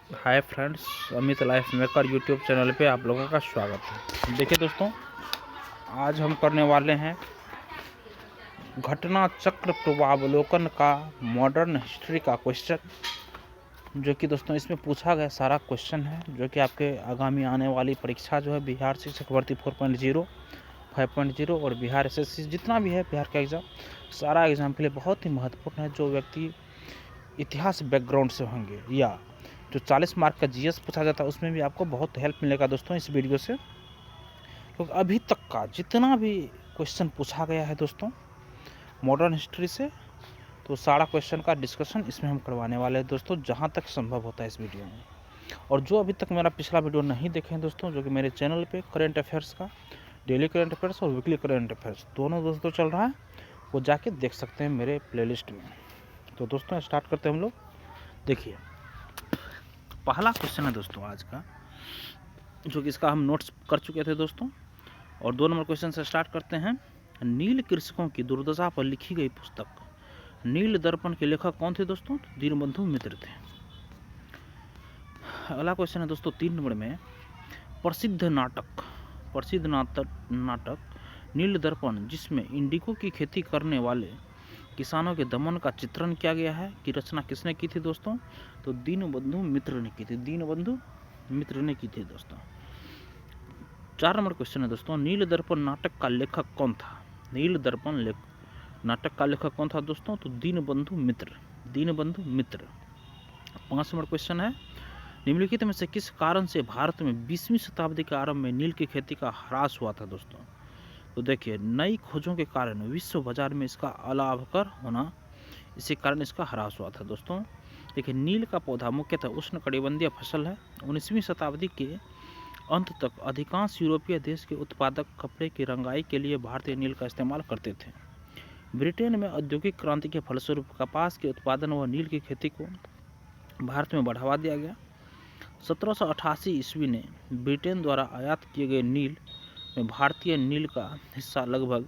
Hi friends, Amit life maker YouTube channel पे आप लोगों का स्वागत है। देखिए दोस्तों, आज हम करने वाले हैं घटना चक्र पूर्वावलोकन का मॉडर्न हिस्ट्री का क्वेश्चन, जो कि दोस्तों इसमें पूछा गया सारा क्वेश्चन है जो कि आपके आगामी आने वाली परीक्षा जो है बिहार शिक्षक भर्ती 4.0, 5.0 और बिहार एसएससी जितना भी है बिहार का एग्ज़ाम, सारा एग्ज़ाम के लिए बहुत ही महत्वपूर्ण है। जो व्यक्ति इतिहास बैकग्राउंड से होंगे या जो 40 मार्क का जीएस पूछा जाता है उसमें भी आपको बहुत हेल्प मिलेगा दोस्तों इस वीडियो से, क्योंकि अभी तक का जितना भी क्वेश्चन पूछा गया है दोस्तों मॉडर्न हिस्ट्री से, तो सारा क्वेश्चन का डिस्कशन इसमें हम करवाने वाले हैं दोस्तों, जहाँ तक संभव होता है इस वीडियो में। और जो अभी तक मेरा पिछला वीडियो नहीं देखे हैं दोस्तों, जो कि मेरे चैनल पे करेंट अफेयर्स का डेली करेंट अफेयर्स और वीकली करेंट अफेयर्स दोनों दोस्तों चल रहा है, वो जाके देख सकते हैं मेरे प्लेलिस्ट में। तो दोस्तों स्टार्ट करते हैं हम लोग। देखिए, पहला क्वेश्चन है दोस्तों आज का, जो कि इसका हम नोट्स कर चुके थे दोस्तों। और 2 नंबर क्वेश्चन से स्टार्ट करते हैं। नील कृषकों की दुर्दशा पर लिखी गई पुस्तक नील दर्पण के लेखक कौन थे दोस्तों? दीनबंधु मित्र थे। अगला क्वेश्चन है दोस्तों 3 नंबर में, प्रसिद्ध नाटक नील दर्पण जिसमें इंडिगो की खेती करने वाले किसानों के दमन का चित्रण किया गया है की रचना किसने की थी दोस्तों? तो दीनबंधु मित्र ने की थी। दीनबंधु मित्र ने की थी दोस्तों। 4 नंबर क्वेश्चन है दोस्तों, नील दर्पण नाटक का लेखक कौन था? नील दर्पण नाटक का लेखक कौन था दोस्तों? तो दीनबंधु मित्र। 5 नंबर क्वेश्चन है, निम्नलिखित में से किस कारण से भारत में 20वीं शताब्दी के आरंभ में नील की खेती का ह्रास हुआ था दोस्तों? तो देखिए, नई खोजों के कारण विश्व बाजार में इसका अलाभकर होना, इसी कारण इसका ह्रास हुआ था दोस्तों। देखिए, नील का पौधा मुख्यतः उष्णकटिबंधीय फसल है। 19वीं शताब्दी के अंत तक अधिकांश यूरोपीय देश के उत्पादक कपड़े की रंगाई के लिए भारतीय नील का इस्तेमाल करते थे। ब्रिटेन में औद्योगिक क्रांति के फलस्वरूप कपास के उत्पादन व नील की खेती को भारत में बढ़ावा दिया गया। 1788 ईस्वी ने ब्रिटेन द्वारा आयात किए गए नील में भारतीय नील का हिस्सा लगभग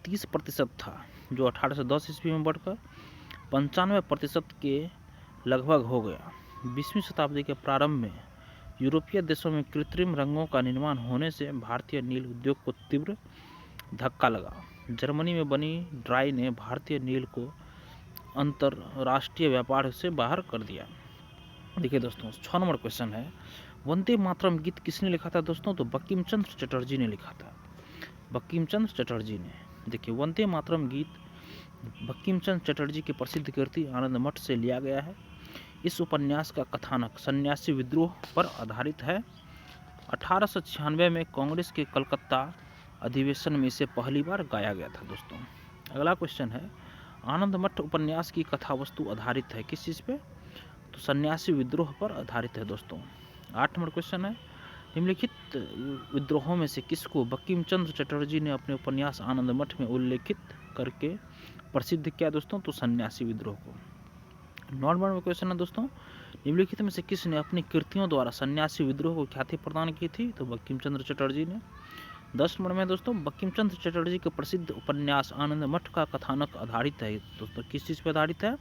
30% था, जो 1810 ईस्वी में बढ़कर 95% के लगभग हो गया। 20वीं शताब्दी के प्रारंभ में यूरोपीय देशों में कृत्रिम रंगों का निर्माण होने से भारतीय नील उद्योग को तीव्र धक्का लगा। जर्मनी में बनी ड्राई ने भारतीय नील को अंतरराष्ट्रीय व्यापार से बाहर कर दिया। देखिए दोस्तों, 6 नंबर क्वेश्चन है, वंदे मातरम गीत किसने लिखा था दोस्तों? तो बंकिम चंद्र चटर्जी ने लिखा था। बंकिम चंद्र चटर्जी ने। देखिए, वंदे मातरम गीत बंकिम चंद्र चटर्जी की प्रसिद्ध कृति आनंद मठ से लिया गया है। इस उपन्यास का कथानक सन्यासी विद्रोह पर आधारित है। 1896 में कांग्रेस के कलकत्ता अधिवेशन में इसे पहली बार गाया गया था दोस्तों। अगला क्वेश्चन है, आनंद मठ उपन्यास की कथा वस्तु आधारित है किस चीज़ पे? तो सन्यासी विद्रोह पर आधारित है दोस्तों। 8 नंबर क्वेश्चन है, निम्नलिखित विद्रोहों में से किसको बंकिम चंद्र चटर्जी ने अपने उपन्यास आनंद मठ में उल्लेखित करके प्रसिद्ध किया दोस्तों? तो सन्यासी विद्रोह को। 9 नंबर क्वेश्चन है दोस्तों, निम्नलिखित में से किसने अपनी कृतियों द्वारा सन्यासी विद्रोह को ख्याति प्रदान की थी? तो बंकिम चंद्र चटर्जी ने। 10 नंबर में दोस्तों, बंकिम चंद्र चटर्जी के प्रसिद्ध उपन्यास आनंद मठ का कथानक आधारित है दोस्तों, किस चीज़ पर आधारित है?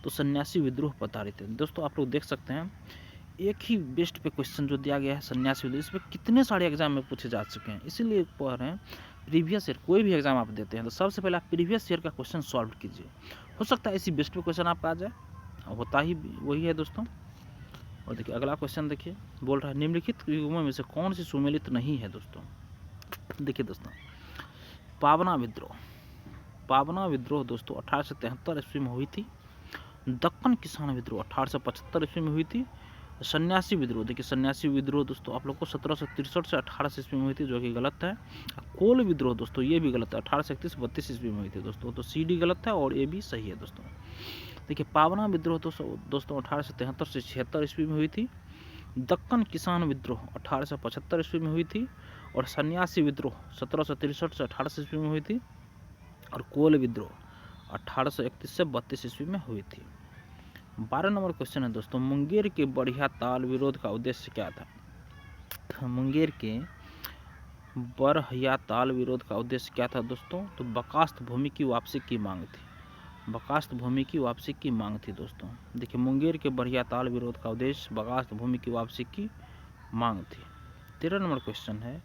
तो सन्यासी विद्रोह पर आधारित है दोस्तों। आप लोग देख सकते हैं एक ही बेस्ट पे क्वेश्चन जो दिया गया है सन्यासी विद्रोह, इस पर कितने सारे एग्जाम में पूछे जा चुके हैं, इसीलिए पढ़ रहे हैं। प्रीवियस ईयर कोई भी एग्जाम आप देते हैं तो सबसे पहले आप प्रीवियस ईयर का क्वेश्चन सॉल्व कीजिए, हो सकता है इसी बेस्ट पे क्वेश्चन आपका आ जाए, होता ही वही है दोस्तों। और देखिए, अगला क्वेश्चन देखिए, बोल रहा है निम्नलिखित युगों में से कौन सी सुमेलित नहीं है दोस्तों? देखिए दोस्तों, पावना विद्रोह दोस्तों 1873 ईस्वी में हुई थी। दक्कन किसान विद्रोह 1875 ईस्वी में हुई थी। सन्यासी विद्रोह, देखिए सन्यासी विद्रोह दोस्तों आप लोग को 1763 से 1800 ईस्वी में हुई थी, जो कि गलत है। कोल विद्रोह दोस्तों ये भी गलत है, 1831-32 ईस्वी में हुई थी दोस्तों, तो सी डी गलत है और ए भी सही है दोस्तों। देखिए, पावना विद्रोह दोस्तों 1873 से 76 ईस्वी में हुई थी। दक्कन किसान विद्रोह 1875 ईस्वी में हुई थी। और सन्यासी विद्रोह 1763 से 1800 ईस्वी में हुई थी। और कोल विद्रोह 1831 से 32 ईस्वी में हुई थी। 12 नंबर क्वेश्चन है दोस्तों, मुंगेर के बढ़िया ताल विरोध का उद्देश्य क्या था? मुंगेर के बरहिया ताल विरोध का उद्देश्य क्या था दोस्तों? तो बकास्त भूमि की वापसी की मांग थी। बकास्त भूमि की वापसी की मांग थी दोस्तों। देखिए, मुंगेर के बढ़िया ताल विरोध का उद्देश्य बकास्त भूमि की वापसी की मांग थी। 13 नंबर क्वेश्चन है,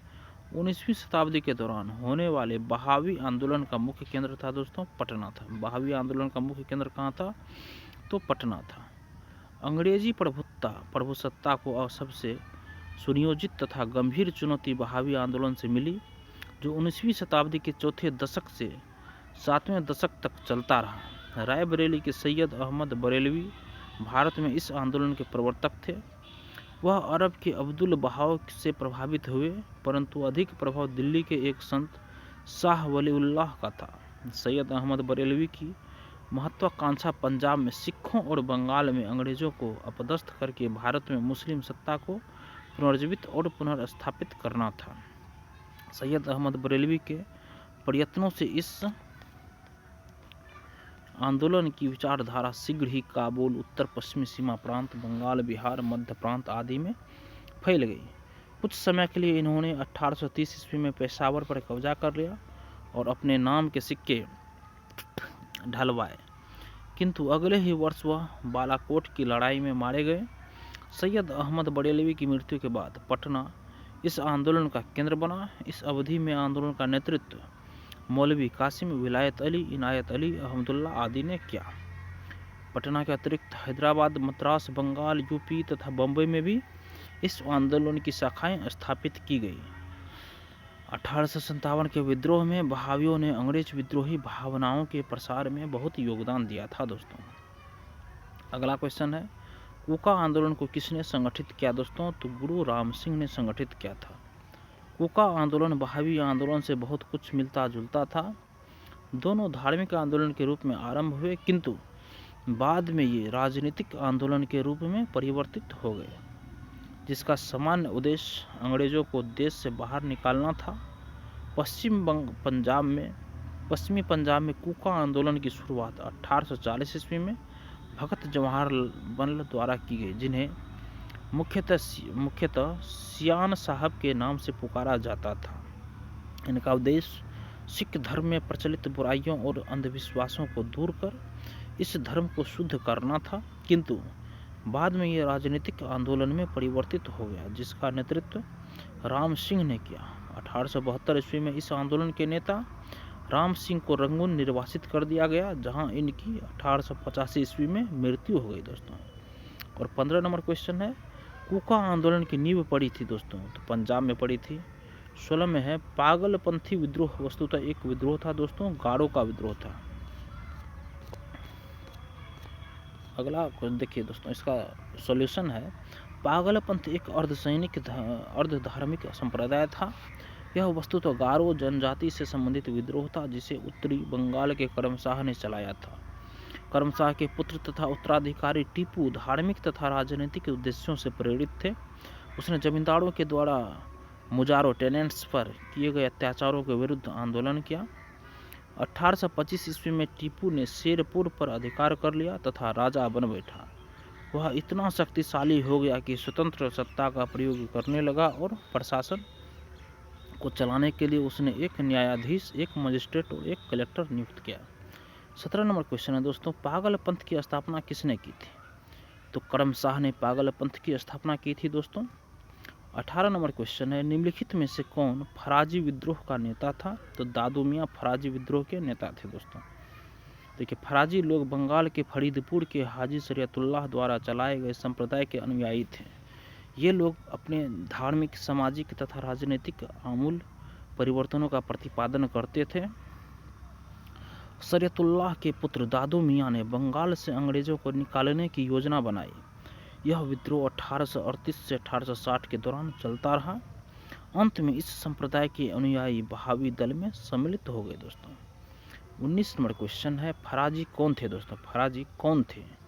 19वीं शताब्दी के दौरान होने वाले बहावी आंदोलन का मुख्य केंद्र था दोस्तों पटना था। बहावी आंदोलन का मुख्य केंद्र कहाँ था? तो पटना था। अंग्रेजी प्रभुसत्ता को सबसे सुनियोजित तथा गंभीर चुनौती बहावी आंदोलन से मिली, जो 19वीं शताब्दी के चौथे दशक से 7वें दशक तक चलता रहा। रायबरेली के सैयद अहमद बरेलवी भारत में इस आंदोलन के प्रवर्तक थे। वह अरब के अब्दुल बहाव से प्रभावित हुए, परंतु अधिक प्रभाव दिल्ली के एक संत शाह वलीउल्लाह का था। सैयद अहमद बरेलवी की महत्वाकांक्षा पंजाब में सिखों और बंगाल में अंग्रेजों को अपदस्थ करके भारत में मुस्लिम सत्ता को पुनर्जीवित और पुनर्स्थापित करना था। सैयद अहमद बरेलवी के प्रयत्नों से इस आंदोलन की विचारधारा शीघ्र ही काबुल, उत्तर पश्चिमी सीमा प्रांत, बंगाल, बिहार, मध्य प्रांत आदि में फैल गई। कुछ समय के लिए इन्होंने 1830 ईस्वी में पेशावर पर कब्जा कर लिया और अपने नाम के सिक्के ढलवाए, किंतु अगले ही वर्ष वह बालाकोट की लड़ाई में मारे गए। सैयद अहमद बरेलवी की मृत्यु के बाद पटना इस आंदोलन का केंद्र बना। इस अवधि में आंदोलन का नेतृत्व मौलवी कासिम, विलायत अली, इनायत अली, अहमदुल्ला आदि ने किया। पटना के अतिरिक्त हैदराबाद, मद्रास, बंगाल, यूपी तथा बम्बई में भी इस आंदोलन की शाखाएं स्थापित की गई। 1857 के विद्रोह में बहावियों ने अंग्रेज विद्रोही भावनाओं के प्रसार में बहुत योगदान दिया था दोस्तों। अगला क्वेश्चन है, कूका आंदोलन को किसने संगठित किया दोस्तों? तो गुरु राम सिंह ने संगठित किया था। कूका आंदोलन बहावी आंदोलन से बहुत कुछ मिलता जुलता था। दोनों धार्मिक आंदोलन के रूप में आरंभ हुए, किंतु बाद में ये राजनीतिक आंदोलन के रूप में परिवर्तित हो गए, जिसका सामान्य उद्देश्य अंग्रेजों को देश से बाहर निकालना था। पश्चिमी पंजाब में कूका आंदोलन की शुरुआत 1840 ईस्वी में भगत जवाहरलाल द्वारा की गई, जिन्हें मुख्यतः सियान साहब के नाम से पुकारा जाता था। इनका उद्देश्य सिख धर्म में प्रचलित बुराइयों और अंधविश्वासों को दूर कर इस धर्म को शुद्ध करना था, किंतु बाद में यह राजनीतिक आंदोलन में परिवर्तित हो गया, जिसका नेतृत्व राम सिंह ने किया। 1872 ईस्वी में इस आंदोलन के नेता राम सिंह को रंगून निर्वासित कर दिया गया, जहां इनकी 1885 ईस्वी में मृत्यु हो गई दोस्तों। और 15 नंबर क्वेश्चन है, कूका आंदोलन की नींव पड़ी थी दोस्तों? तो पंजाब में पड़ी थी। 16 में है, पागलपंथी विद्रोह वस्तुतः एक विद्रोह था दोस्तों, गारो का विद्रोह था। अगला देखिए दोस्तों, इसका सॉल्यूशन है, पागलपंथ एक अर्धधार्मिक संप्रदाय था। यह वस्तुतः गारो जनजाति से संबंधित विद्रोह था, जिसे उत्तरी बंगाल के करमशाह ने चलाया था। करमशाह के पुत्र तथा उत्तराधिकारी टीपू धार्मिक तथा राजनीतिक उद्देश्यों से प्रेरित थे। उसने जमींदारों के द्वारा मुजारो टेनेंट्स पर किए गए अत्याचारों के विरुद्ध आंदोलन किया। 1825 ईस्वी में टीपू ने शेरपुर पर अधिकार कर लिया तथा राजा बन बैठा। वह इतना शक्तिशाली हो गया कि स्वतंत्र सत्ता का प्रयोग करने लगा और प्रशासन को चलाने के लिए उसने एक न्यायाधीश, एक मजिस्ट्रेट और एक कलेक्टर नियुक्त किया। 17 नंबर क्वेश्चन है दोस्तों, पागलपंथ की स्थापना किसने की थी? तो करमशाह ने पागलपंथ की स्थापना की थी दोस्तों। 18 नंबर क्वेश्चन है, निम्नलिखित में से कौन फराजी विद्रोह का नेता था? तो दादू मियाँ फराजी विद्रोह के नेता थे दोस्तों। देखिए, फराजी लोग बंगाल के फरीदपुर के हाजी शरीयतुल्लाह द्वारा चलाए गए संप्रदाय के अनुयायी थे। ये लोग अपने धार्मिक, सामाजिक तथा राजनीतिक आमूल परिवर्तनों का प्रतिपादन करते थे। शरीयतुल्लाह के पुत्र दादू मियाँ ने बंगाल से अंग्रेजों को निकालने की योजना बनाई। यह विद्रोह 1838 से 1860 के दौरान चलता रहा। अंत में इस संप्रदाय के अनुयायी बहावी दल में सम्मिलित हो गए दोस्तों। 19 नंबर क्वेश्चन है, फराजी कौन थे दोस्तों? फराजी कौन थे?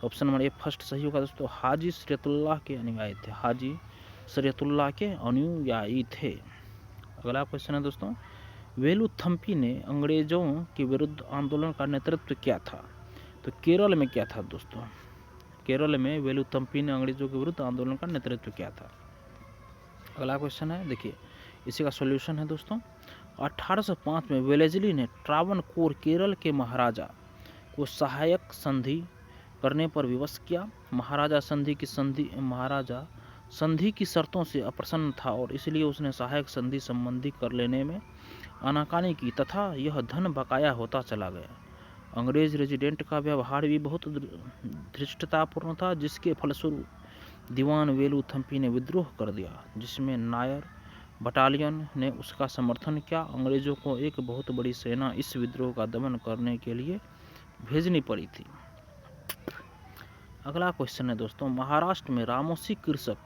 ऑप्शन नंबर ए फर्स्ट सही होगा दोस्तों, हाजी शरीयतुल्लाह के अनुयायी थे। हाजी शरीयतुल्लाह के अनुयायी थे। अगला क्वेश्चन है दोस्तों, वेलुथम्पी ने अंग्रेजों के विरुद्ध आंदोलन का नेतृत्व किया था? तो केरल में क्या था दोस्तों? केरल में वेलुथम्पी ने अंग्रेजों के विरुद्ध आंदोलन का नेतृत्व किया था। अगला क्वेश्चन है, देखिए इसी का सॉल्यूशन है दोस्तों। 1805 में वेलेस्ली ने ट्रावनकोर केरल के महाराजा को सहायक संधि करने पर विवश किया। महाराजा संधि की शर्तों से अप्रसन्न था और इसलिए उसने सहायक संधि संबंधी कर लेने में आनाकानी की तथा यह धन बकाया होता चला गया। अंग्रेज रेजिडेंट का व्यवहार भी बहुत धृष्टतापूर्ण था, जिसके फलस्वरूप दीवान वेलुथम्पी ने विद्रोह कर दिया, जिसमें नायर बटालियन ने उसका समर्थन किया। अंग्रेजों को एक बहुत बड़ी सेना इस विद्रोह का दमन करने के लिए भेजनी पड़ी थी। अगला क्वेश्चन है दोस्तों, महाराष्ट्र में रामोसी कृषक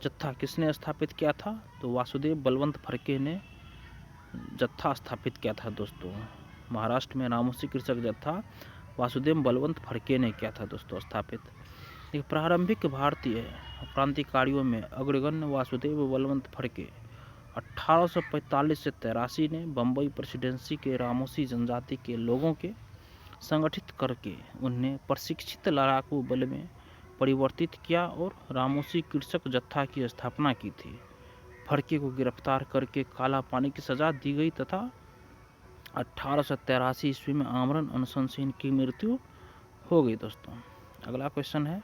जत्था किसने स्थापित किया था? तो वासुदेव बलवंत फड़के ने जत्था स्थापित किया था दोस्तों। महाराष्ट्र में रामोसी कृषक जत्था वासुदेव बलवंत फड़के ने किया था दोस्तों स्थापित। प्रारंभिक भारतीय क्रांतिकारियों में अग्रगण्य वासुदेव बलवंत फड़के 1845 से 83 ने बम्बई प्रेसिडेंसी के रामोसी जनजाति के लोगों के संगठित करके उन्हें प्रशिक्षित लड़ाकू बल में परिवर्तित किया और रामोसी कृषक जत्था की स्थापना की थी। फड़के को गिरफ्तार करके काला पानी की सजा दी गई तथा 1883 ईस्वी में आमरण अनशन से इनकी मृत्यु हो गई दोस्तों। अगला क्वेश्चन है,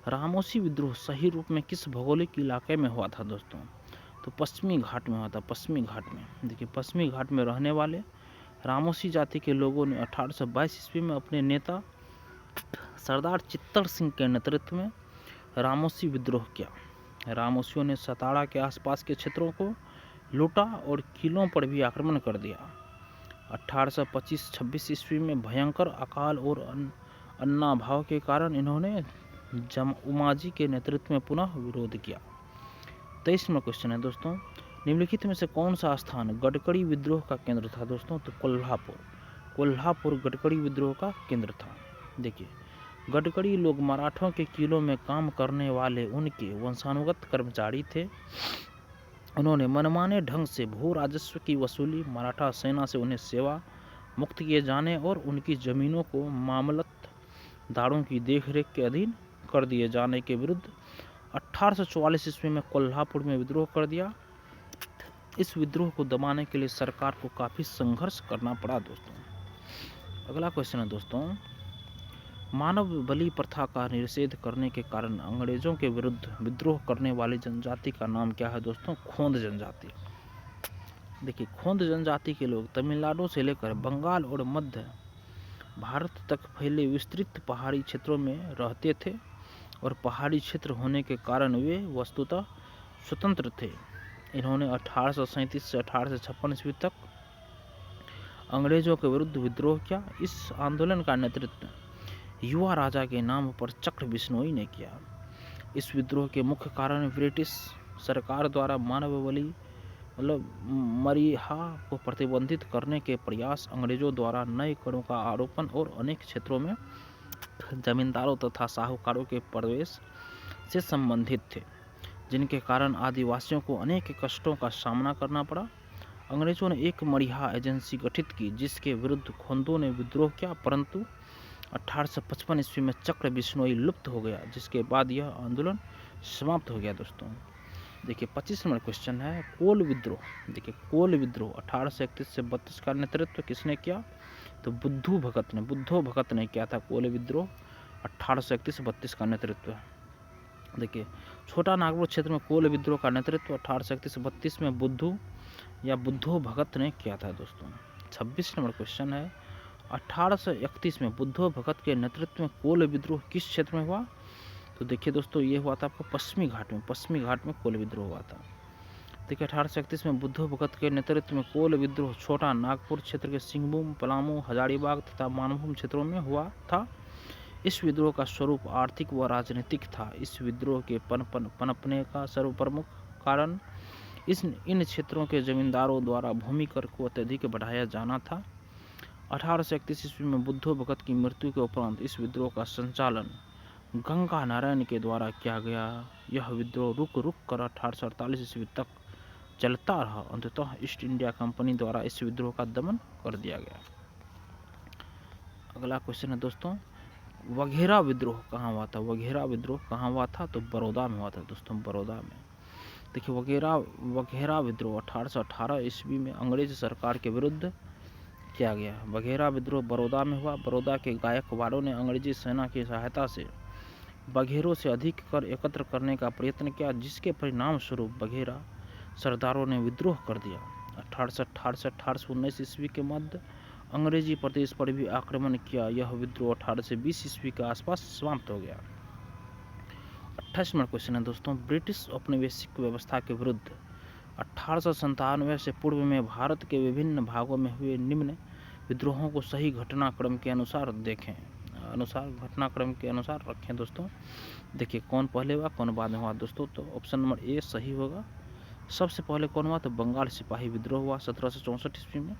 रामोसी विद्रोह सही रूप में किस भौगोलिक इलाके में हुआ था दोस्तों? तो पश्चिमी घाट में हुआ था। पश्चिमी घाट में देखिए, पश्चिमी घाट में रहने वाले रामोसी जाति के लोगों ने 1822 ईस्वी में अपने नेता सरदार चित्तर सिंह के नेतृत्व में रामोसी विद्रोह किया। रामोसियों ने सताड़ा के आसपास के क्षेत्रों को लूटा और किलों पर भी आक्रमण कर दिया। 1825-26 ईस्वी में भयंकर अकाल और अन्नाभाव के कारण इन्होंने उमाजी के नेतृत्व में पुनः विरोध किया। 23वां क्वेश्चन है दोस्तों, निम्नलिखित में से कौन सा स्थान गडकरी विद्रोह का केंद्र था दोस्तों? तो कोल्हापुर गडकरी विद्रोह का केंद्र था। देखिए, गडकरी लोग मराठों के किलों में काम करने वाले उनके वंशानुगत कर्मचारी थे। उन्होंने मनमाने ढंग से भू राजस्व की वसूली, मराठा सेना से उन्हें सेवा मुक्त किए जाने और उनकी जमीनों को मामलतदारों की देखरेख के अधीन कर दिए जाने के विरुद्ध 1844 ईस्वी में कोल्हापुर में विद्रोह कर दिया। इस विद्रोह को दबाने के लिए सरकार को काफ़ी संघर्ष करना पड़ा दोस्तों। अगला क्वेश्चन है दोस्तों, मानव बलि प्रथा का निषेध करने के कारण अंग्रेजों के विरुद्ध विद्रोह करने वाली जनजाति का नाम क्या है दोस्तों? खोंद जनजाति। देखिए, खोंद जनजाति के लोग तमिलनाडु से लेकर बंगाल और मध्य भारत तक फैले विस्तृत पहाड़ी क्षेत्रों में रहते थे और पहाड़ी क्षेत्र होने के कारण वे वस्तुतः स्वतंत्र थे। इन्होंने 1837 से 1856 ईस्वी तक अंग्रेजों के विरुद्ध विद्रोह किया। इस आंदोलन का नेतृत्व युवा राजा के नाम पर चक्र बिश्नोई ने किया। इस विद्रोह के मुख्य कारण ब्रिटिश सरकार द्वारा मानव बलि मरीहा को प्रतिबंधित करने के प्रयास, अंग्रेजों द्वारा नए करों का आरोपण और अनेक क्षेत्रों में जमींदारों तथा साहूकारों के प्रवेश से संबंधित थे, जिनके कारण आदिवासियों को अनेक कष्टों का सामना करना पड़ा। अंग्रेजों ने एक मरीहा एजेंसी गठित की जिसके विरुद्ध खोंदों ने विद्रोह किया, परंतु 1855 ईस्वी में चक्र बिश्नोई लुप्त हो गया, जिसके बाद यह आंदोलन समाप्त हो गया दोस्तों। देखिए, 25 नंबर क्वेश्चन है, कोल विद्रोह। देखिए, कोल विद्रोह 1831 से 32 का नेतृत्व किसने किया? तो बुद्धो भगत ने किया था कोल विद्रोह 1831-32 का नेतृत्व। देखिए, छोटा नागपुर क्षेत्र में कोल विद्रोह का नेतृत्व 1831-32 में बुद्धो भगत ने किया था दोस्तों। 26 नंबर क्वेश्चन है, 1831 में बुद्धो भगत के नेतृत्व में कोल विद्रोह किस क्षेत्र में हुआ? तो देखिए दोस्तों, ये हुआ था आपको पश्चिमी घाट में कोल विद्रोह हुआ था। देखिए, 1831 में बुद्धो भगत के नेतृत्व में कोल विद्रोह छोटा नागपुर क्षेत्र के सिंहभूम, पलामू, हजारीबाग तथा मानभूम क्षेत्रों में हुआ था। इस विद्रोह का स्वरूप आर्थिक व राजनीतिक था। इस विद्रोह के पनपने का सर्वप्रमुख कारण इन क्षेत्रों के जमींदारों द्वारा भूमि कर को अत्यधिक बढ़ाया जाना था। 1831 ईस्वी में बुद्धो भगत की मृत्यु के उपरांत इस विद्रोह का संचालन गंगा नारायण के द्वारा किया गया। यह विद्रोह रुक कर 1848 ईस्वी तक चलता रहा। अंततः ईस्ट इंडिया कंपनी द्वारा इस विद्रोह का दमन कर दिया गया। अगला क्वेश्चन है दोस्तों, वघेरा विद्रोह कहाँ हुआ था? वघेरा विद्रोह कहाँ हुआ था? तो बड़ौदा में हुआ था दोस्तों, बड़ौदा में। देखिए, वघेरा विद्रोह 1818 ईस्वी में अंग्रेज सरकार के विरुद्ध किया गया। बघेरा विद्रोह बड़ौदा में हुआ। बड़ौदा के गायकवाड़ों ने अंग्रेजी सेना की सहायता से बघेरों से अधिक कर एकत्र करने का प्रयत्न किया, जिसके परिणाम स्वरूप बघेरा सरदारों ने विद्रोह कर दिया। 1818 ईस्वी के मध्य अंग्रेजी प्रदेश पर भी आक्रमण किया। यह विद्रोह 1820 ईस्वी के आसपास समाप्त हो गया। 28 नंबर क्वेश्चन है दोस्तों, ब्रिटिश औपनिवेशिक व्यवस्था के विरुद्ध 1897 से पूर्व में भारत के विभिन्न भागों में हुए निम्न विद्रोहों को सही घटनाक्रम के अनुसार रखें दोस्तों। देखिए कौन पहले हुआ कौन बाद में हुआ दोस्तों। तो ऑप्शन नंबर ए सही होगा। सबसे पहले कौन हुआ तो बंगाल सिपाही विद्रोह हुआ 1764 ईस्वी में।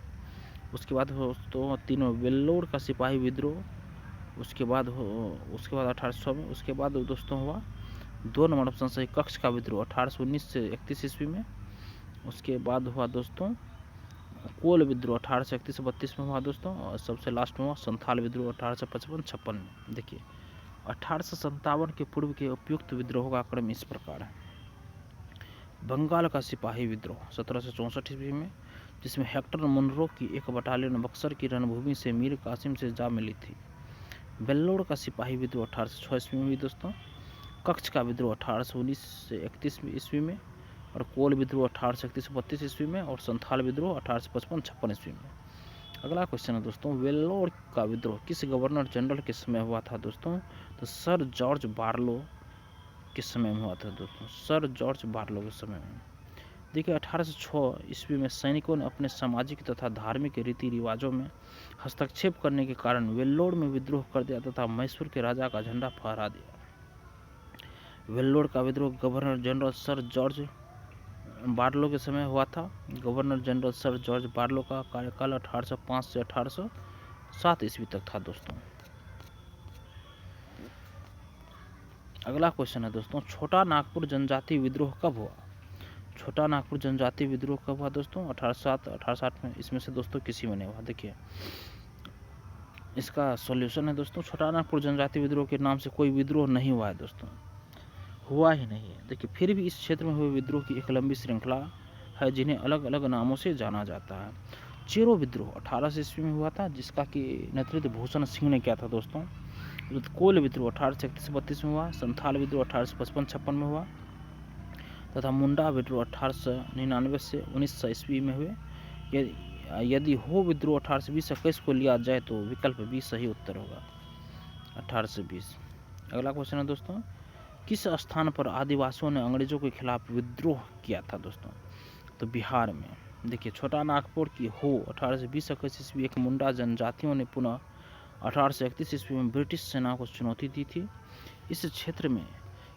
उसके बाद दोस्तों तीनों वेल्लोर का सिपाही विद्रोह, उसके बाद 1800 में। उसके बाद दोस्तों हुआ 2 नंबर ऑप्शन सही कच्छ का विद्रोह 1819 से 31 ईस्वी में। उसके बाद हुआ दोस्तों कोल विद्रोह 1831 से 32 में हुआ दोस्तों। और सबसे लास्ट में हुआ संथाल विद्रोह 1855-56 में। देखिए 1857 के पूर्व के उपयुक्त विद्रोह का क्रम इस प्रकार है। बंगाल का सिपाही विद्रोह 1764 ईस्वी में, जिसमें हेक्टर मुनरो की एक बटालियन बक्सर की रणभूमि से मीर कासिम से जा मिली थी। वेल्लोर का सिपाही विद्रोह 1806 ईस्वी में हुई दोस्तों। कच्छ का विद्रोह 1819 से 31 ईस्वी में। और कोल विद्रोह 1831 से 32 ईस्वी में। और संथाल विद्रोह 1855-56 ईस्वी में। अगला क्वेश्चन है दोस्तों, वेल्लोर का विद्रोह किस गवर्नर जनरल के समय हुआ था दोस्तों। तो सर जॉर्ज बार्लो के समय में हुआ था दोस्तों, सर जॉर्ज बार्लो के समय में। देखिए 1806 ईस्वी में सैनिकों ने अपने सामाजिक तथा धार्मिक रीति रिवाजों में हस्तक्षेप करने के कारण वेल्लोर में विद्रोह कर दिया तथा मैसूर के राजा का झंडा फहरा दिया। वेल्लोर का विद्रोह governor general sir George Barlow के समय हुआ था। Governor general sir George Barlow का कार्यकाल 1805 से 1807 ईस्वी तक था दोस्तों। अगला क्वेश्चन है दोस्तों, छोटा नागपुर जनजाति विद्रोह कब हुआ। छोटा नागपुर जनजाति विद्रोह कब हुआ दोस्तों 1807 में। इसमें से दोस्तों किसी में नहीं हुआ। देखिए इसका सॉल्यूशन है दोस्तों, छोटा नागपुर जनजाति विद्रोह के नाम से कोई विद्रोह नहीं हुआ है दोस्तों, हुआ ही नहीं है। देखिए फिर भी इस क्षेत्र में हुए विद्रोह की एक लंबी श्रृंखला है जिन्हें अलग अलग नामों से जाना जाता है। चेरो विद्रोह 1800 ईस्वी में हुआ था, जिसका कि नेतृत्व भूषण सिंह ने किया था दोस्तों। कोल विद्रोह 1831 से 32 में हुआ। संथाल विद्रोह 1855-56 में हुआ तथा मुंडा विद्रोह 1899 से 1900 ईस्वी में हुए। यदि हो विद्रोह 1820 से 21 को लिया जाए तो विकल्प बी सही उत्तर होगा 1820। अगला क्वेश्चन है दोस्तों, किस स्थान पर आदिवासियों ने अंग्रेजों के खिलाफ विद्रोह किया था दोस्तों। तो बिहार में। देखिए छोटा नागपुर की हो 1820 से 21 ईस्वी एक मुंडा जनजातियों ने पुनः 1831 ईस्वी में ब्रिटिश सेना को चुनौती दी थी। इस क्षेत्र में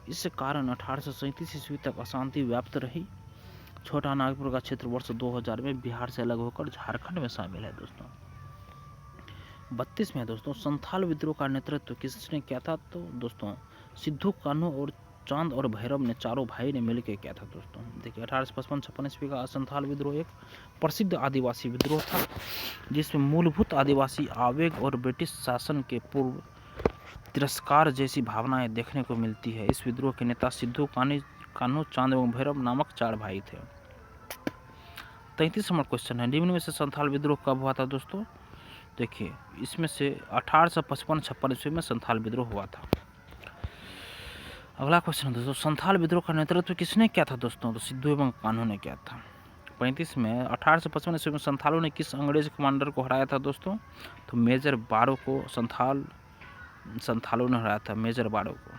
इस कारण 1837 ईस्वी तक अशांति व्याप्त रही। छोटा नागपुर का क्षेत्र वर्ष 2000 में बिहार से अलग होकर झारखंड में शामिल है दोस्तों। 32 में दोस्तों, संथाल विद्रोह का नेतृत्व किसने किया था। तो दोस्तों सिद्धू कान्हू और चांद और भैरव ने चारों भाई ने मिलकर किया था दोस्तों। देखिए 1855-56 ईस्वी का संथाल विद्रोह एक प्रसिद्ध आदिवासी विद्रोह था, जिसमें मूलभूत आदिवासी आवेग और ब्रिटिश शासन के पूर्व तिरस्कार जैसी भावनाएं देखने को मिलती है। इस विद्रोह के नेता सिद्धू कान्हू, चांद एवं भैरव नामक 4 भाई थे। 33 नंबर क्वेश्चन है, निम्न में से संथाल विद्रोह कब हुआ था दोस्तों। देखिए इसमें से 1855-56 ईस्वी में संथाल विद्रोह हुआ था। अगला क्वेश्चन है दोस्तों, संथाल विद्रोह का नेतृत्व किसने किया था दोस्तों। तो सिद्धू एवं कान्हू ने किया था। 35 में 1855 ईस्वी में संथालों ने किस अंग्रेज कमांडर को हराया था दोस्तों। तो मेजर बारो को संथालों ने हराया था, मेजर बारो को।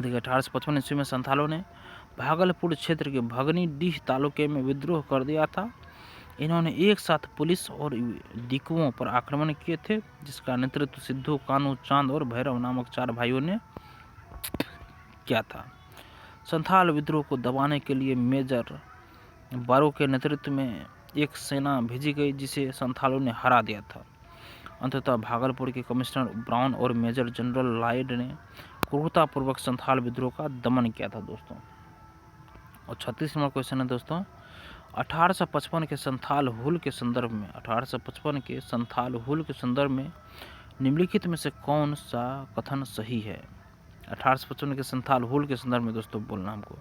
देखिए 1855 ईस्वी में संथालों ने भागलपुर क्षेत्र के भगनीडीह तालुके में विद्रोह कर दिया था। इन्होंने एक साथ पुलिस और डिकुओं पर आक्रमण किए थे, जिसका नेतृत्व सिद्धू कान्हू, चांद और भैरव नामक 4 भाइयों ने किया था। संथाल विद्रोह को दबाने के लिए मेजर बारो के नेतृत्व में एक सेना भेजी गई, जिसे संथालों ने हरा दिया था। अंततः भागलपुर के कमिश्नर ब्राउन और मेजर जनरल लॉयड ने क्रूरतापूर्वक संथाल विद्रोह का दमन किया था दोस्तों। और 36 नंबर क्वेश्चन है दोस्तों, 1855 के संथाल हुल के संदर्भ में 1855 के संथाल हुल के संदर्भ में निम्नलिखित में से कौन सा कथन सही है। 1855 के संथाल हुल के संदर्भ में दोस्तों बोलना हमको।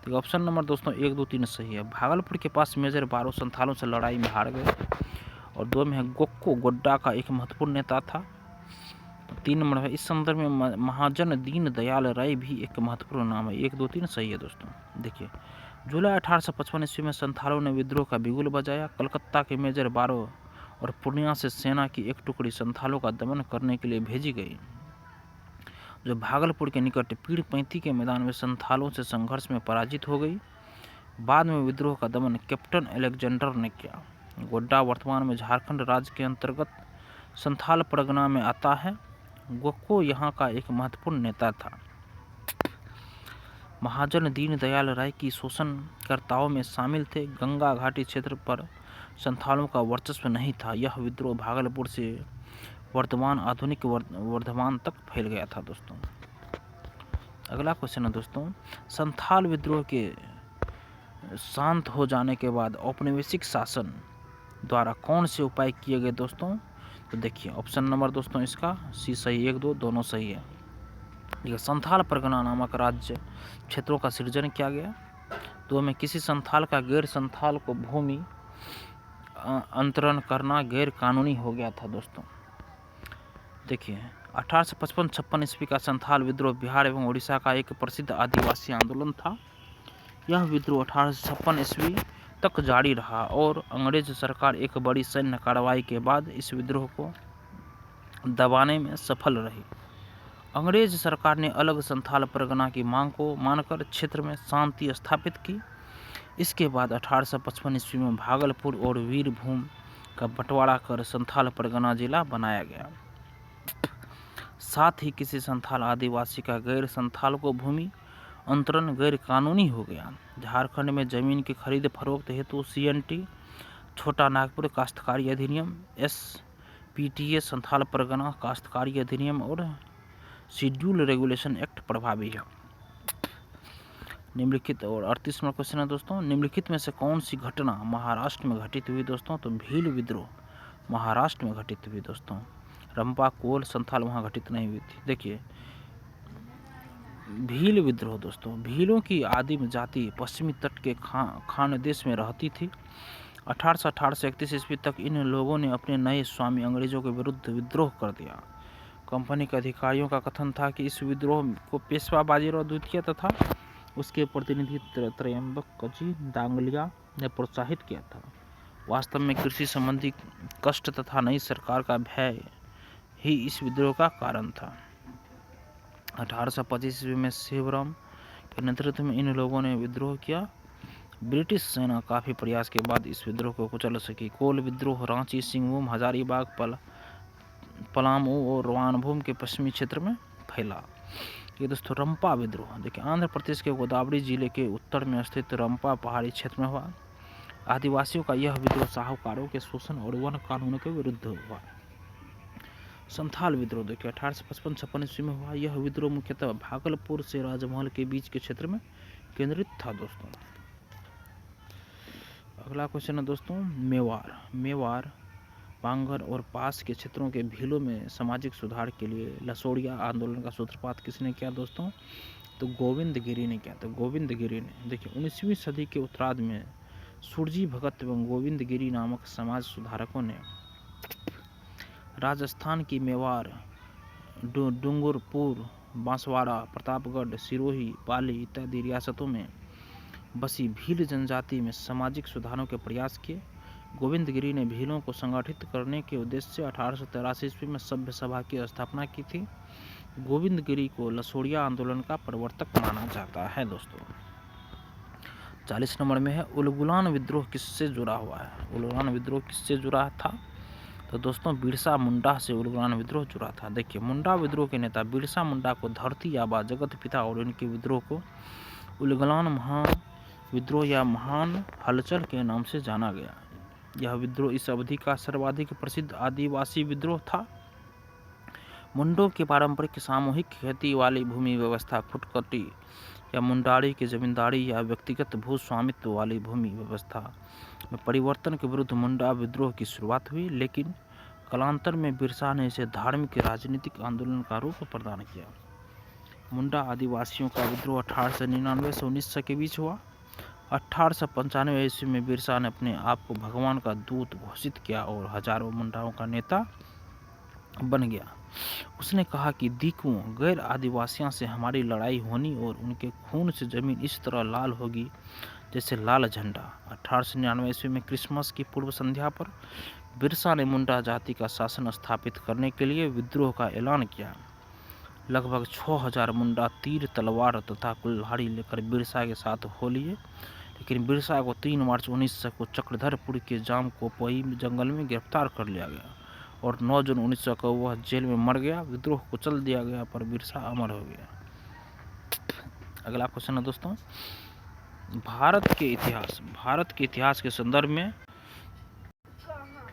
तो ऑप्शन नंबर दोस्तों 1, 2, 3 सही है। भागलपुर के पास मेजर बारो संथालों से लड़ाई में हार गए और 2 में है गोक्को गोड्डा का एक महत्वपूर्ण नेता था। 3 नंबर है इस संदर्भ में महाजन दीन दयाल राय भी एक महत्वपूर्ण नाम है। 1, 2, 3 सही है दोस्तों। देखिए जुलाई 1855 ईस्वी में संथालों ने विद्रोह का बिगुल बजाया। कलकत्ता के मेजर बारो और पूर्णिया से सेना की एक टुकड़ी संथालों का दमन करने के लिए भेजी गई, जो भागलपुर के निकट पीड़पैंती के मैदान में संथालों से संघर्ष में पराजित हो गई। बाद में विद्रोह का दमन कैप्टन अलेक्जेंडर ने किया। गोड्डा वर्तमान में झारखंड राज्य के अंतर्गत संथाल परगना में आता है। गोक्को यहाँ का एक महत्वपूर्ण नेता था। महाजन दीन दयाल राय की शोषणकर्ताओं में शामिल थे। गंगा घाटी क्षेत्र पर संथालों का वर्चस्व नहीं था। यह विद्रोह भागलपुर से वर्तमान आधुनिक वर्धमान तक फैल गया था दोस्तों। अगला क्वेश्चन है दोस्तों, संथाल विद्रोह के शांत हो जाने के बाद औपनिवेशिक शासन द्वारा कौन से उपाय किए गए दोस्तों? तो देखिए ऑप्शन नंबर दोस्तों इसका सी सही, 1, 2 दोनों सही है। देखिए संथाल परगना नामक राज्य क्षेत्रों का सृजन किया गया। 2 में किसी संथाल का गैर संथाल को भूमि अंतरण करना गैर कानूनी हो गया था दोस्तों। देखिए 1855-56 ईस्वी का संथाल विद्रोह बिहार एवं उड़ीसा का एक प्रसिद्ध आदिवासी आंदोलन था। यह विद्रोह 1856 ईस्वी तक जारी रहा और अंग्रेज सरकार एक बड़ी सैन्य कार्रवाई के बाद इस विद्रोह को दबाने में सफल रही। अंग्रेज सरकार ने अलग संथाल परगना की मांग को मानकर क्षेत्र में शांति स्थापित की। इसके बाद 1855 ईस्वी में भागलपुर और वीरभूम का बंटवारा कर संथाल परगना जिला बनाया गया। साथ ही किसी संथाल आदिवासी का गैर संथाल को भूमि अंतरण गैर कानूनी हो गया। झारखंड में जमीन की खरीद फरोख्त हेतु CNT, छोटा नागपुर काश्तकारी अधिनियम, SPTA संथाल परगना काश्तकारी अधिनियम और शेड्यूल रेगुलेशन एक्ट प्रभावी है। निम्नलिखित और 38वां क्वेश्चन है दोस्तों, निम्नलिखित में से कौन सी घटना महाराष्ट्र में घटित हुई दोस्तों? तो भील विद्रोह महाराष्ट्र में घटित हुई दोस्तों। रंपा कोल संथाल वहाँ घटित नहीं हुई थी। देखिए भील विद्रोह दोस्तों, भीलों की आदिम जाति पश्चिमी तट के खान देश में रहती थी। 1818 से 31 ईस्वी तक इन लोगों ने अपने नए स्वामी अंग्रेजों के विरुद्ध विद्रोह कर दिया। कंपनी के अधिकारियों का कथन था कि इस विद्रोह को पेशवा बाजीराव द्वितीय तथा उसके प्रतिनिधि त्रयंबकजी दांगलिया ने प्रोत्साहित किया था। वास्तव में कृषि संबंधी कष्ट तथा नई सरकार का भय ही इस विद्रोह का कारण था। 1825 ईस्वी में शिवराम के नेतृत्व में इन लोगों ने विद्रोह किया। ब्रिटिश सेना काफी प्रयास के बाद इस विद्रोह को कुचल सकी। कोल विद्रोह रांची, सिंहभूम, हजारीबाग, पलामू और वानभूम के पश्चिमी क्षेत्र में फैला। ये दोस्तों रंपा विद्रोह, देखिए आंध्र प्रदेश के गोदावरी जिले के उत्तर में स्थित रंपा पहाड़ी क्षेत्र में हुआ। आदिवासियों का यह विद्रोह साहूकारों के शोषण और वन कानून के विरुद्ध हुआ। संथाल विद्रोह देखिए 1855-56 ईस्वी में हुआ। यह विद्रोह मुख्यतः भागलपुर से राजमहल के बीच के क्षेत्र में केंद्रित था दोस्तों। अगला क्वेश्चन है दोस्तों, मेवाड़ बांगर और पास के क्षेत्रों के भीलों में सामाजिक सुधार के लिए लसोड़िया आंदोलन का सूत्रपात किसने किया दोस्तों? तो गोविंद गिरी ने किया। तो गोविंद गिरी ने देखिए 19वीं सदी के उत्तरार्ध में सुरजी भगत एवं गोविंद गिरी नामक समाज सुधारकों ने राजस्थान की मेवाड़, डूंगरपुर, बांसवाड़ा, प्रतापगढ़, सिरोही, पाली इत्यादि रियासतों में बसी भील जनजाति में सामाजिक सुधारों के प्रयास किए। गोविंद गिरी ने भीलों को संगठित करने के उद्देश्य से 1883 ईस्वी में सभ्य सभा की स्थापना की थी। गोविंद गिरी को लसोड़िया आंदोलन का प्रवर्तक माना जाता है दोस्तों। 40 नंबर में है उलगुलान विद्रोह किससे जुड़ा हुआ है? उलगुलान विद्रोह किससे जुड़ा था? तो दोस्तों बिरसा मुंडा से उलगुलान विद्रोह जुड़ा था। देखिए मुंडा विद्रोह के नेता बिरसा मुंडा को धरती आबा जगत पिता और इनके विद्रोह को उलगुलान महाविद्रोह या महान हलचल के नाम से जाना गया। यह विद्रोह इस अवधि का सर्वाधिक प्रसिद्ध आदिवासी विद्रोह था। मुंडों की पारंपरिक सामूहिक खेती वाली भूमि व्यवस्था, फुटकटी या मुंडारी की जमींदारी या व्यक्तिगत भू स्वामित्व वाली भूमि व्यवस्था में परिवर्तन के विरुद्ध मुंडा विद्रोह की शुरुआत हुई, लेकिन कालांतर में बिरसा ने इसे धार्मिक राजनीतिक आंदोलन का रूप प्रदान किया। मुंडा आदिवासियों का विद्रोह 1899 से 1900 के बीच हुआ। 1895 ईस्वी में बिरसा ने अपने आप को भगवान का दूत घोषित किया और हजारों मुंडाओं का नेता बन गया। उसने कहा कि दीकुओं गैर आदिवासियों से हमारी लड़ाई होनी और उनके खून से जमीन इस तरह लाल होगी जैसे लाल झंडा। 1899 ईस्वी में क्रिसमस की पूर्व संध्या पर बिरसा ने मुंडा जाति का शासन स्थापित करने के लिए विद्रोह का ऐलान किया। लगभग 6000 मुंडा तीर तलवार तथा कुल्हाड़ी लेकर बिरसा के साथ हो लिए, लेकिन बिरसा को 3 मार्च 1900 को चक्रधरपुर के जामकोपई जंगल में गिरफ्तार कर लिया गया और 9 जून 1900 को वह जेल में मर गया। विद्रोह को चल दिया गया पर बिरसा अमर हो गया। अगला क्वेश्चन है दोस्तों, भारत के इतिहास के संदर्भ में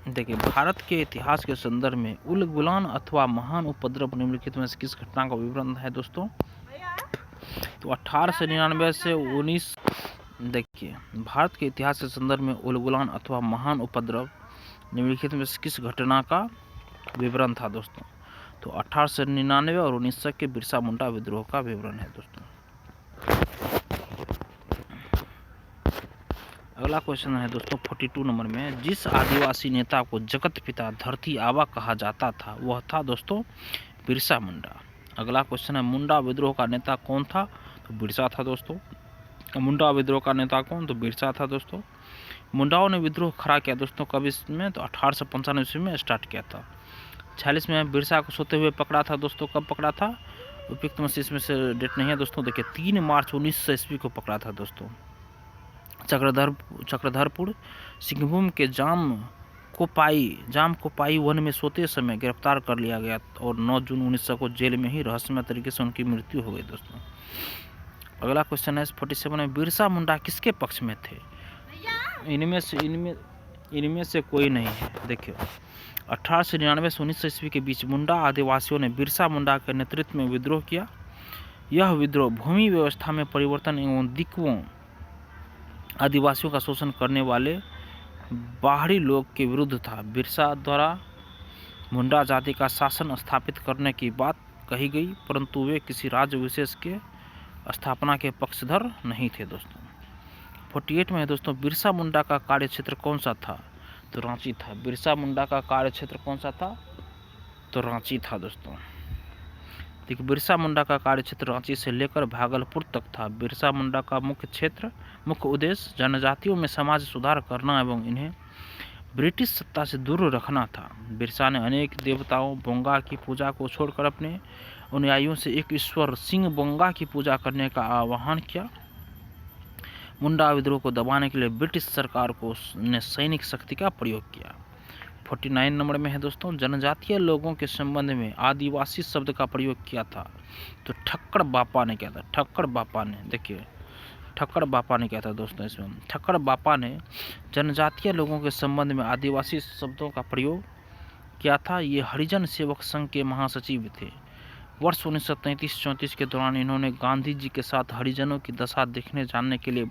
देखिए, भारत के इतिहास के संदर्भ में उलगुलान अथवा महान उपद्रव निम्नलिखित में से किस घटना का विवरण है दोस्तों? तो 1899 से 19 देखिए, भारत के इतिहास के संदर्भ में उलगुलान अथवा महान उपद्रव निम्नलिखित में से किस घटना का विवरण था दोस्तों? तो 1899 और 1900 के बिरसा मुंडा विद्रोह का विवरण है दोस्तों। अगला क्वेश्चन है दोस्तों 42 नंबर में, जिस आदिवासी नेता को जगत पिता धरती आबा कहा जाता था वह था दोस्तों बिरसा मुंडा। अगला क्वेश्चन है, मुंडा विद्रोह का नेता कौन था? तो बिरसा था दोस्तों। मुंडा विद्रोह का नेता कौन? तो बिरसा था दोस्तों। मुंडाओं ने विद्रोह खड़ा किया दोस्तों कब इसमें? तो 1895 ईस्वी में स्टार्ट किया था। 46 में बिरसा को सोते हुए पकड़ा था दोस्तों। कब पकड़ा था? उपयुक्त में से इसमें से डेट नहीं है दोस्तों। देखिए 3 मार्च 1900 ईस्वी को पकड़ा था दोस्तों। चक्रधरपुर सिंहभूम के जाम कोपाई वन में सोते समय गिरफ्तार कर लिया गया और 9 जून 1900 को जेल में ही रहस्यमय तरीके से उनकी मृत्यु हो गई दोस्तों। अगला क्वेश्चन है 47 में, बिरसा मुंडा किसके पक्ष में थे? इनमें से कोई नहीं है। देखिए 1899 से 1900 ईस्वी के बीच मुंडा आदिवासियों ने बिरसा मुंडा के नेतृत्व में विद्रोह किया। यह विद्रोह भूमि व्यवस्था में परिवर्तन एवं दिकुओं आदिवासियों का शोषण करने वाले बाहरी लोग के विरुद्ध था। बिरसा द्वारा मुंडा जाति का शासन स्थापित करने की बात कही गई, परंतु वे किसी राज्य विशेष के स्थापना के पक्षधर नहीं थे दोस्तों। 48 में है दोस्तों, बिरसा मुंडा का कार्य क्षेत्र कौन सा था? तो रांची था। बिरसा मुंडा का कार्य क्षेत्र कौन सा था? तो रांची था दोस्तों। देखिए बिरसा मुंडा का कार्य क्षेत्र रांची से लेकर भागलपुर तक था। बिरसा मुंडा का मुख्य उद्देश्य जनजातियों में समाज सुधार करना एवं इन्हें ब्रिटिश सत्ता से दूर रखना था। बिरसा ने अनेक देवताओं बोंगा की पूजा को छोड़कर अपने अनुयायियों से एक ईश्वर सिंह बोंगा की पूजा करने का आह्वान किया। मुंडा विद्रोह को दबाने के लिए ब्रिटिश सरकार ने सैनिक शक्ति का प्रयोग किया। 49 नंबर में है दोस्तों, जनजातीय लोगों के संबंध में आदिवासी शब्द का प्रयोग किया था। तो ठक्कर बापा ने किया था। ठक्कर बापा ने किया था दोस्तों। इसमें ठक्कर बापा ने जनजातीय लोगों के संबंध में आदिवासी शब्दों का प्रयोग किया था। ये हरिजन सेवक संघ के महासचिव थे। वर्ष 1933-34 के दौरान इन्होंने गांधी जी के साथ हरिजनों की दशा देखने जानने के लिए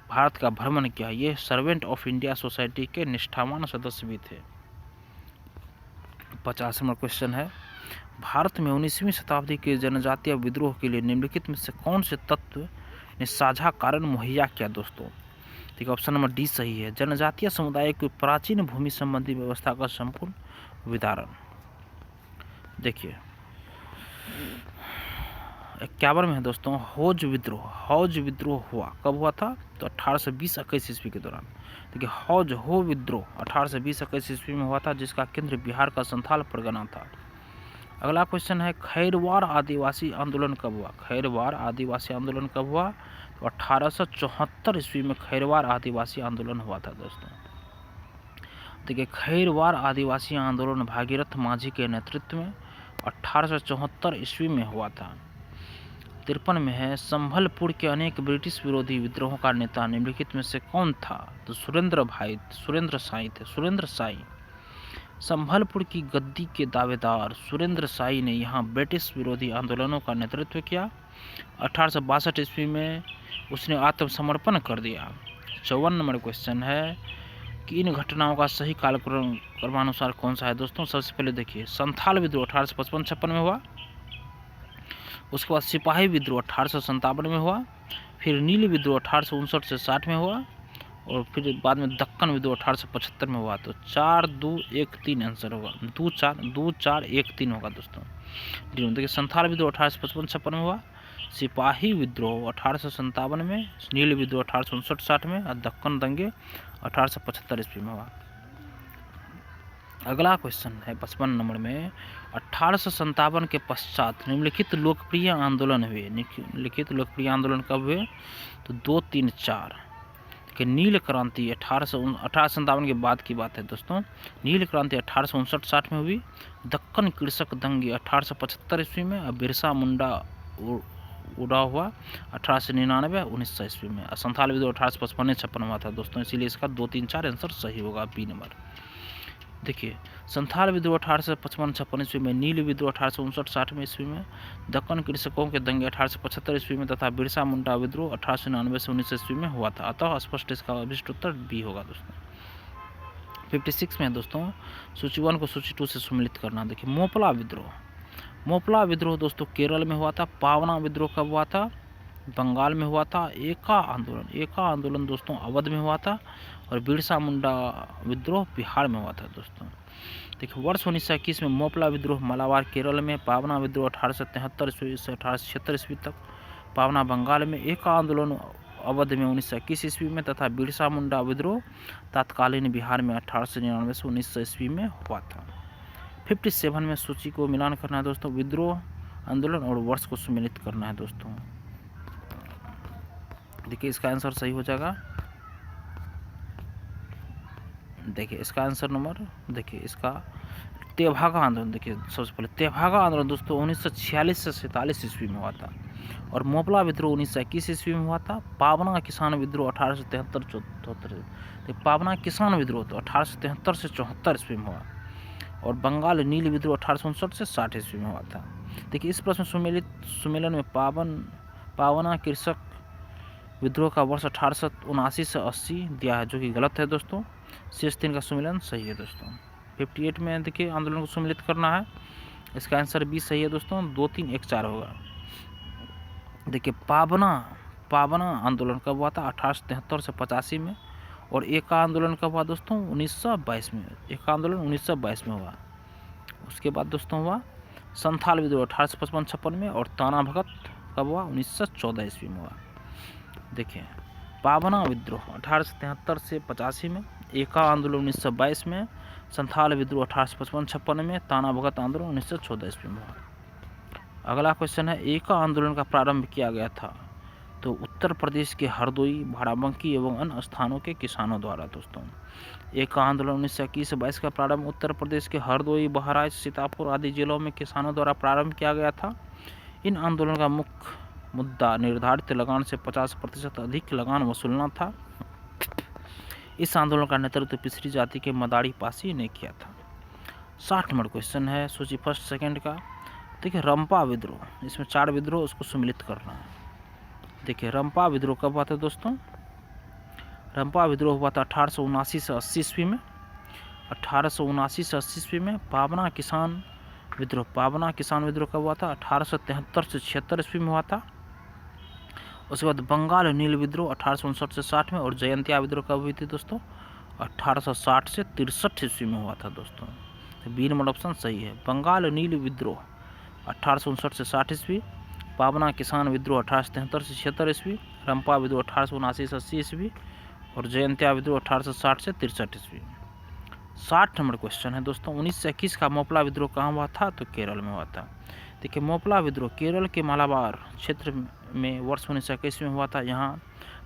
भारत का भ्रमण किया। ये सर्वेंट ऑफ इंडिया सोसाइटी के निष्ठावान सदस्य भी थे। 50 नंबर क्वेश्चन है, भारत में 19वीं शताब्दी के जनजातीय विद्रोह के लिए निम्नलिखित में से कौन से तत्व ने साझा कारण मुहैया किया दोस्तों? ठीक है, ऑप्शन नंबर डी सही है। जनजातीय समुदाय की प्राचीन भूमि संबंधी व्यवस्था का संपूर्ण विदारण। देखिए 51 में है दोस्तों, हौज विद्रोह हुआ। कब हुआ था? तो 1820-21 ईस्वी के दौरान। देखिए हो विद्रोह 1820-21 ईस्वी में हुआ था, जिसका केंद्र बिहार का संथाल परगना था। अगला क्वेश्चन है, खैरवार आदिवासी आंदोलन कब हुआ? खैरवार आदिवासी आंदोलन कब हुआ? तो 1874 ईस्वी में खैरवार आदिवासी आंदोलन हुआ था दोस्तों। देखिए खैरवार आदिवासी आंदोलन भागीरथ माझी के नेतृत्व में 1874 ईस्वी में हुआ था। 53 में है, संभलपुर के अनेक ब्रिटिश विरोधी विद्रोहों का नेता निम्नलिखित में से कौन था? तो सुरेंद्र साई। संभलपुर की गद्दी के दावेदार सुरेंद्र साई ने यहाँ ब्रिटिश विरोधी आंदोलनों का नेतृत्व किया। 1862 ईस्वी में उसने आत्मसमर्पण कर दिया। 54 नंबर क्वेश्चन है कि इन घटनाओं का सही कालक्रमानुसार कौन सा है दोस्तों? सबसे पहले देखिए संथाल विद्रोह 1855-56 में हुआ। उसके बाद सिपाही विद्रोह 1857 में हुआ। फिर नील विद्रोह 1859 से 60 में हुआ, और फिर बाद में दक्कन विद्रोह 1875 में हुआ। तो 4-2-1-3 आंसर होगा, 2-4-1-3 होगा दोस्तों। देखिए संथाल विद्रोह 1855-56 में हुआ, सिपाही विद्रोह 1857 में, नील विद्रोह 1859-60 में, और दक्कन दंगे 1875 ईस्वी में हुआ। अगला क्वेश्चन है 55 नंबर में, 1857 के पश्चात निम्नलिखित लोकप्रिय आंदोलन हुए। निम्नलिखित लोकप्रिय आंदोलन कब हुए? तो 2-3-4 कि नील क्रांति 1857 के बाद की बात है दोस्तों। नील क्रांति 1859-60 में हुई, दक्कन कृषक दंगे 1875 ईस्वी में, और बिरसा मुंडा उड़ा हुआ 1899-1900 ईस्वी में, और संथाल विद्रोह 1855-56 में हुआ था दोस्तों। इसीलिए इसका 2-3-4 आंसर सही होगा, बी नंबर। देखिए संथाल विद्रोह 1855-56 ईस्वी में, नील विद्रोह 1859-60 ईस्वी में, दक्कन कृषकों के दंगे 1875 ईस्वी में, तथा बिरसा मुंडा विद्रोह 1899 से 1900 ईस्वी में हुआ था। अतः स्पष्ट इसका अभिष्ट उत्तर बी होगा दोस्तों। 56 में दोस्तों, सूची 1 को सूची 2 से सम्मिलित करना। देखिए मोपला विद्रोह दोस्तों केरल में हुआ था। पावना विद्रोह कब हुआ था? बंगाल में हुआ था। एका आंदोलन दोस्तों अवध में हुआ था, और बिरसा मुंडा विद्रोह बिहार में हुआ था दोस्तों। देखिए वर्ष 1921 में मोपला विद्रोह मालाबार केरल में, पावना विद्रोह 1873 ईस्वी से 1876 ईस्वी तक पावना बंगाल में, एका आंदोलन अवध में 1921 ईस्वी में, तथा बिरसा मुंडा विद्रोह तत्कालीन बिहार में 1899 से 1900 ईस्वी में हुआ था। 57 में सूची को मिलान करना है दोस्तों, विद्रोह, आंदोलन और वर्ष को सम्मिलित करना है दोस्तों। देखिए इसका आंसर सही हो जाएगा। देखिए इसका आंसर नंबर, देखिए इसका तेभागा आंदोलन। देखिए सबसे पहले तेभागा आंदोलन दोस्तों 1946 से 47 ईस्वी में हुआ था, और मोपला विद्रोह 1921 ईस्वी में हुआ था। पावना किसान विद्रोह 1873-74, पावना किसान विद्रोह तो 1873 से 74 ईस्वी में हुआ, और बंगाल नील विद्रोह 1859 से 60 ईस्वी में हुआ था। देखिए इस प्रश्न सम्मेलन में पावना कृषक विद्रोह का वर्ष 1879 से 80 दिया है, जो कि गलत है दोस्तों। शेष 3 का सम्मेलन सही है दोस्तों। 58 में देखिए आंदोलन को सम्मिलित करना है, इसका आंसर बी सही है दोस्तों। 2-3-1-4 होगा। देखिए पावना आंदोलन कब हुआ था? 1873 से 85 में, और एका आंदोलन कब हुआ दोस्तों? 1922 में। एका आंदोलन 1922 में हुआ। उसके बाद दोस्तों हुआ संथाल विद्रोह 1855-56 में, और ताना भगत कब हुआ? 1914 ईस्वी में हुआ। देखिए पावना विद्रोह 1873 से 85 में, एका आंदोलन 1922 में, संथाल विद्रोह 1855-56 में, ताना भगत आंदोलन 1914 ईस्वी में हुआ। अगला क्वेश्चन है, एका आंदोलन का प्रारंभ किया गया था? तो उत्तर प्रदेश के हरदोई, बाराबंकी एवं अन्य स्थानों के किसानों द्वारा दोस्तों। एका आंदोलन 1921 से 22 का प्रारंभ उत्तर प्रदेश के हरदोई, बहराइच, सीतापुर आदि जिलों में किसानों द्वारा प्रारंभ किया गया था। इन आंदोलन का मुख्य मुद्दा निर्धारित लगान से 50% अधिक लगान वसूलना था। इस आंदोलन का नेतृत्व पिछड़ी जाति के मदारी पासी ने किया था। 60 नंबर क्वेश्चन है सूची 1 सेकंड का। देखिए रंपा विद्रोह, इसमें 4 विद्रोह, उसको सम्मिलित करना है। देखिए रंपा विद्रोह कब हुआ था दोस्तों? रंपा विद्रोह हुआ था 1879 से 80 ईस्वी में। 1879 से 80 ईस्वी में। पावना किसान विद्रोह कब हुआ था? 1873 से 76 ईस्वी में हुआ था। उसके बाद बंगाल नील विद्रोह 1859 से 60 में, और जयंतिया विद्रोह कब हुई थी दोस्तों? 1860 से 63 ईस्वी में हुआ था दोस्तों। तो बी नंबर ऑप्शन सही है। बंगाल नील विद्रोह 1859 से 60 ईस्वी, पावना किसान विद्रोह 1873 से 76 ईस्वी, रंपा विद्रोह 1879 से 80 ईस्वी, और जयंतिया विद्रोह 1860 से 63 ईस्वी। 60 नंबर क्वेश्चन है दोस्तों, 1921 का मोपला विद्रोह कहाँ हुआ था? तो केरल में हुआ था। देखिए मोपला विद्रोह केरल के मालाबार क्षेत्र में वर्ष 1921 में हुआ था। यहाँ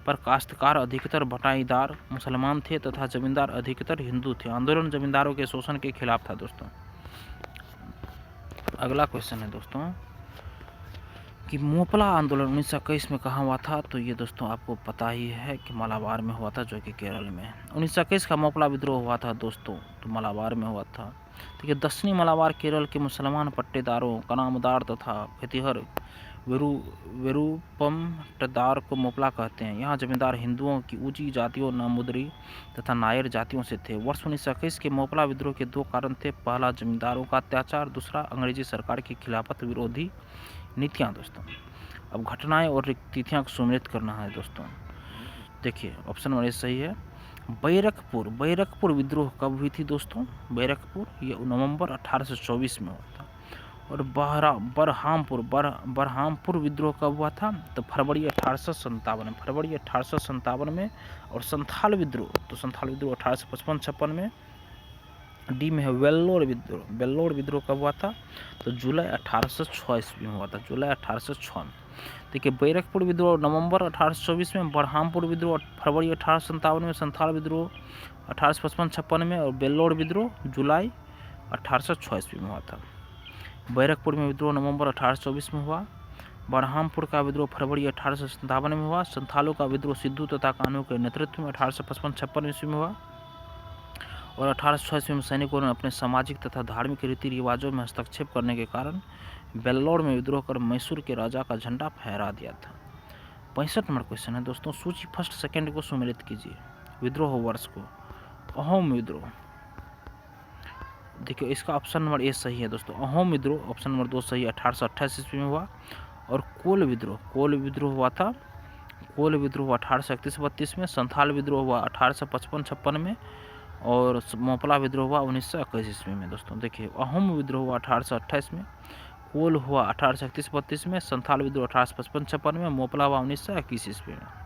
पर काश्तकार अधिकतर बटाईदार मुसलमान थे तथा जमींदार अधिकतर हिंदू थे। आंदोलन जमींदारों के शोषण के खिलाफ था दोस्तों। अगला क्वेश्चन है दोस्तों कि मोपला आंदोलन 1921 में कहाँ हुआ था? तो ये दोस्तों आपको पता ही है कि मालाबार में हुआ था, जो कि केरल में। 1921 का मोपला विद्रोह हुआ था दोस्तों, तो मालाबार में हुआ था। देखिए दक्षिणी मालाबार केरल के मुसलमान पट्टेदारों, कनामदार तथा खेतिहर वेरुपमटदार को मोपला कहते हैं। यहाँ जमींदार हिंदुओं की ऊंची जातियों, नामुदरी तथा नायर जातियों से थे। वर्ष 1921 के मोपला विद्रोह के 2 कारण थे। पहला जमींदारों का अत्याचार, दूसरा अंग्रेजी सरकार की खिलाफत विरोधी नीतियाँ दोस्तों। अब घटनाएं और तिथियां को सुमेलित करना है दोस्तों। देखिए ऑप्शन नंबर ए सही है। बैरकपुर विद्रोह कब हुई थी दोस्तों? बैरकपुर ये नवंबर 1824 में हुआ था। और बरहामपुर विद्रोह कब हुआ था? तो फरवरी 1857 में। और संथाल विद्रोह 1855-56 में। डी में है वेल्लोर विद्रोह कब हुआ था? तो जुलाई 1806 ईस्वी में हुआ था, जुलाई 1806 में। देखिए बैरकपुर विद्रोह नवंबर 1824 में, बरहामपुर विद्रोह फरवरी 1857 में, संथाल विद्रोह 1855-56 में और वेल्लोर विद्रोह जुलाई 1806 ईस्वी में हुआ था। बैरकपुर में विद्रोह नवंबर 1824 में हुआ, बरहामपुर का विद्रोह फरवरी 1857 में हुआ, संथालों का विद्रोह सिद्धू तथा कान्हू के नेतृत्व में 1855-56 ईस्वी में हुआ और 1806 ईस्वी में सैनिकों ने अपने सामाजिक तथा धार्मिक रीति रिवाजों में हस्तक्षेप करने के कारण वेल्लोर में विद्रोह कर मैसूर के राजा का झंडा फहरा दिया था। 65 नंबर क्वेश्चन है दोस्तों, सूची फर्स्ट सेकंड को सुमेलित कीजिए विद्रोह वर्ष को। अहोम विद्रोह, देखिए इसका ऑप्शन नंबर ए सही है दोस्तों। अहोम विद्रोह ऑप्शन नंबर 2 सही, 1828 ईस्वी में हुआ। और कोल विद्रोह हुआ था। कोल विद्रोह हुआ 1831-32 में। संथाल विद्रोह हुआ 1855-56 में और मोपला विद्रोह हुआ 1921 ईस्वी में दोस्तों। देखिए अहोम विद्रोह हुआ 1828 में, कोल हुआ 1831-32 में, संथाल विद्रोह 1855-56 में, मोपला हुआ 1921 ईस्वी में।